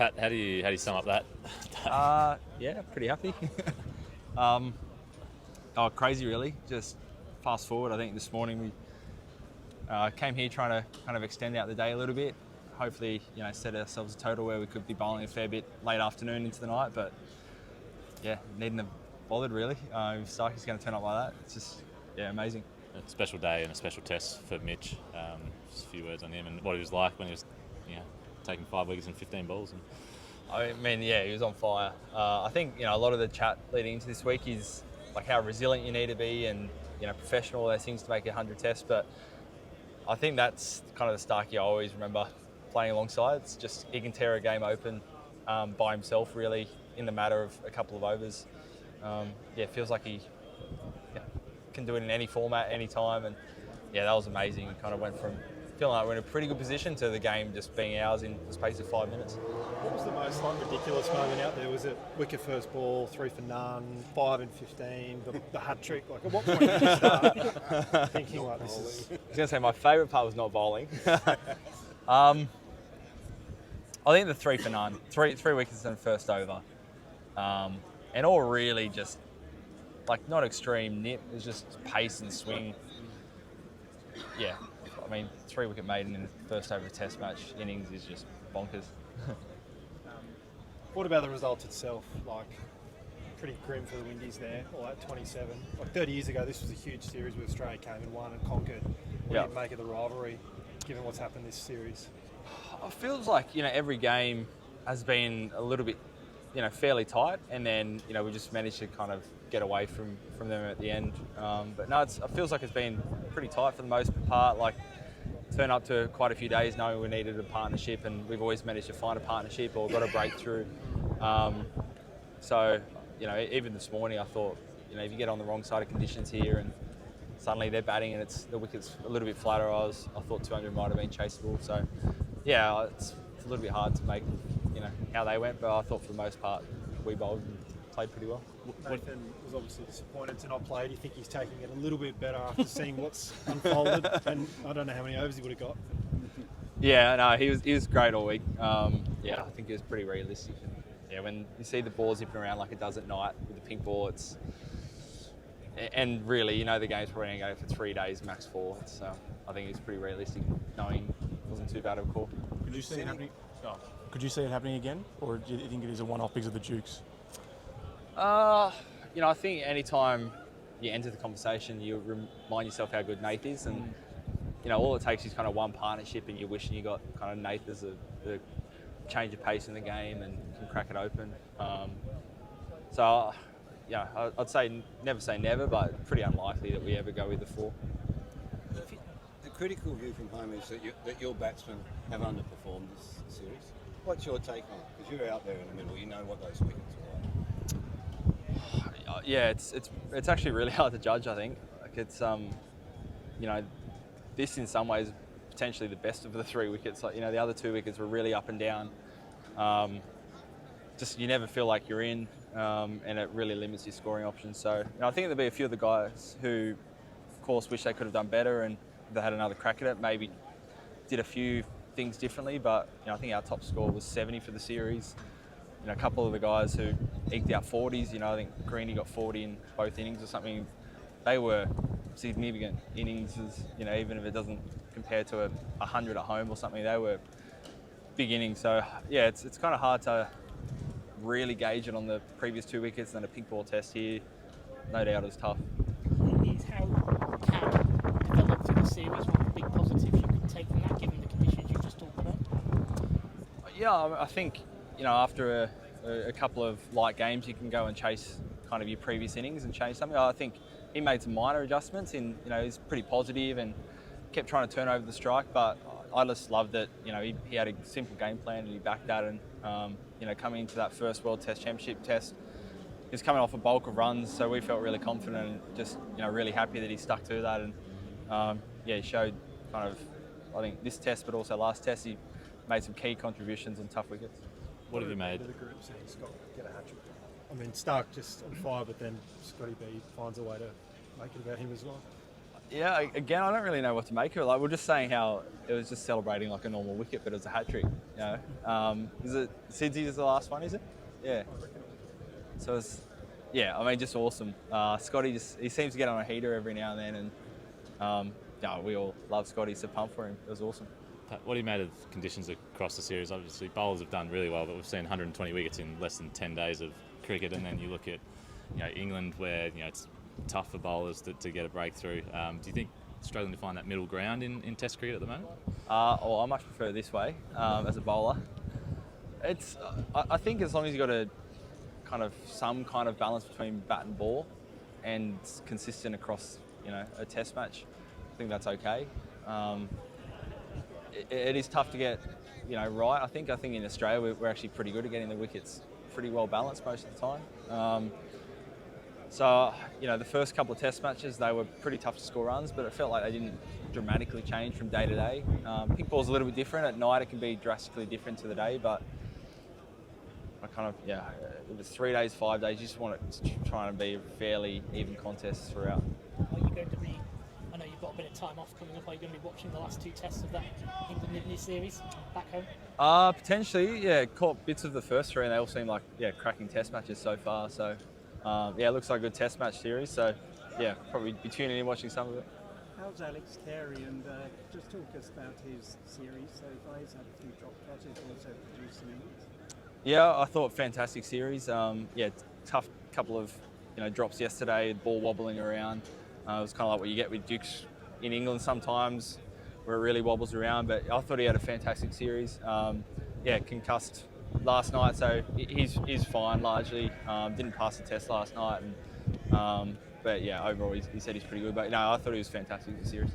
Pat, how do you sum up that? Yeah, pretty happy. Crazy really. Just fast forward, I think this morning we came here trying to kind of extend out the day a little bit. Hopefully, set ourselves a total where we could be bowling a fair bit late afternoon into the night. But yeah, needn't have bothered really. If Starkey's going to turn up like that, it's just amazing. A special day and a special test for Mitch. Just a few words on him and what he was like when he was, taking 5 wickets and 15 balls. I mean, he was on fire. I think a lot of the chat leading into this week is like how resilient you need to be and professional, those things to make 100 tests. But I think that's kind of the Starkey I always remember playing alongside. It's just he can tear a game open by himself really in the matter of a couple of overs. It feels like he can do it in any format, any time, and that was amazing. Kind of went from feeling like we're in a pretty good position to the game just being ours in the space of 5 minutes. What was the most ridiculous moment out there? Was it wicket first ball, 3 for none, 5 and 15, the hat trick? Like at what point did you start thinking like this is? I was going to say my favourite part was not bowling. I think the 3 for none, three wickets in the first over, and all really just like not extreme nip. It was just pace and swing. Yeah. I mean, 3 wicket maiden in the first over Test match innings is just bonkers. What about the result itself? Like, pretty grim for the Windies there, all at 27. Like 30 years ago, this was a huge series where Australia came and won and conquered. What do you make of the rivalry, given what's happened this series? It feels like, every game has been a little bit, fairly tight, and then, we just managed to kind of get away from them at the end. But no, it feels like it's been pretty tight for the most part. Like, turn up to quite a few days knowing we needed a partnership, and we've always managed to find a partnership or got a breakthrough. So, even this morning I thought, if you get on the wrong side of conditions here and suddenly they're batting and the wicket's a little bit flatter, I thought 200 might have been chaseable. So, it's a little bit hard to make, how they went, but I thought for the most part we bowled and played pretty well. Nathan was obviously disappointed to not play. Do you think he's taking it a little bit better after seeing what's unfolded? And I don't know how many overs he would have got. Yeah, no, he was great all week. I think he was pretty realistic. And, when you see the ball zipping around like it does at night with the pink ball, and really, the game's probably going to go for 3 days, max 4. I think it's pretty realistic, knowing it wasn't too bad of a call. Could you see it happening? Could you see it happening again, or do you think it is a one-off because of the Dukes? I think any time you enter the conversation, you remind yourself how good Nath is, and all it takes is kind of one partnership, and you're wishing you got kind of Nath as a change of pace in the game and can crack it open. I'd say never say never, but pretty unlikely that we ever go with the 4. The critical view from home is that your batsmen have underperformed this series. What's your take on it? Because you're out there in the middle, you know what those wickets are like. It's actually really hard to judge. I think it's this in some ways potentially the best of the 3 wickets. Like the other 2 wickets were really up and down. Just you never feel like you're in, and it really limits your scoring options. So I think there'll be a few of the guys who, of course, wish they could have done better and they had another crack at it. Maybe did a few things differently, but I think our top score was 70 for the series. A couple of the guys who eked out 40s, I think Greeny got 40 in both innings or something. They were significant innings, even if it doesn't compare to 100 at home or something. They were big innings. So it's kind of hard to really gauge it on the previous 2 wickets and then a pink ball test here. No doubt it was tough. Is how Cam developed through the series one of the big positives you can take from that, given the conditions you just talked about? Yeah, I think after a couple of light games, you can go and chase kind of your previous innings and change something. I think he made some minor adjustments. He's pretty positive and kept trying to turn over the strike. But I just loved that he had a simple game plan and he backed that. And coming into that first World Test Championship test, he's coming off a bulk of runs, so we felt really confident and just really happy that he stuck to that. And he showed kind of, I think this test, but also last test, he made some key contributions on tough wickets. What have you made? The group seeing Scott get a hat trick. I mean, Starc just on fire, but then Scotty B finds a way to make it about him as well. Yeah, again, I don't really know what to make of it. Like, we're just saying how it was just celebrating like a normal wicket, but it was a hat trick. You know, is it Sid's is the last one? Is it? Yeah. So it's, yeah, I mean, just awesome. Scotty he seems to get on a heater every now and then, and yeah, we all love Scotty, so pumped for him. It was awesome. What do you made of conditions across the series? Obviously, bowlers have done really well, but we've seen 120 wickets in less than 10 days of cricket, and then you look at England, where it's tough for bowlers to get a breakthrough. Do you think struggling to find that middle ground in Test cricket at the moment? Well, I much prefer this way as a bowler. It's I think as long as you've got some kind of balance between bat and ball, and it's consistent across a Test match, I think that's okay. It is tough to get right. I think in Australia we're actually pretty good at getting the wickets pretty well balanced most of the time. So the first couple of Test matches, they were pretty tough to score runs, but it felt like they didn't dramatically change from day to day. Pink ball's a little bit different. At night it can be drastically different to the day, but if it's 3 days, 5 days, you just want it trying to be a fairly even contest throughout. Are you going to be, I know you've got a bit of time off coming up, are you going to be watching the last 2 tests of that England-Italy series back home? Potentially, yeah. Caught bits of the first 3 and they all seem like cracking Test matches so far. So it looks like a good Test match series. So yeah, probably be tuning in watching some of it. How's Alex Carey, and just talk us about his series so far? He's had a few drop catches, also produced some innings. Yeah, I thought fantastic series. Tough couple of drops yesterday, ball wobbling around. It was kind of like what you get with Dukes in England sometimes, where it really wobbles around. But I thought he had a fantastic series. Concussed last night, so he's fine largely. Didn't pass the test last night, but overall he said he's pretty good. But no, I thought he was fantastic in the series.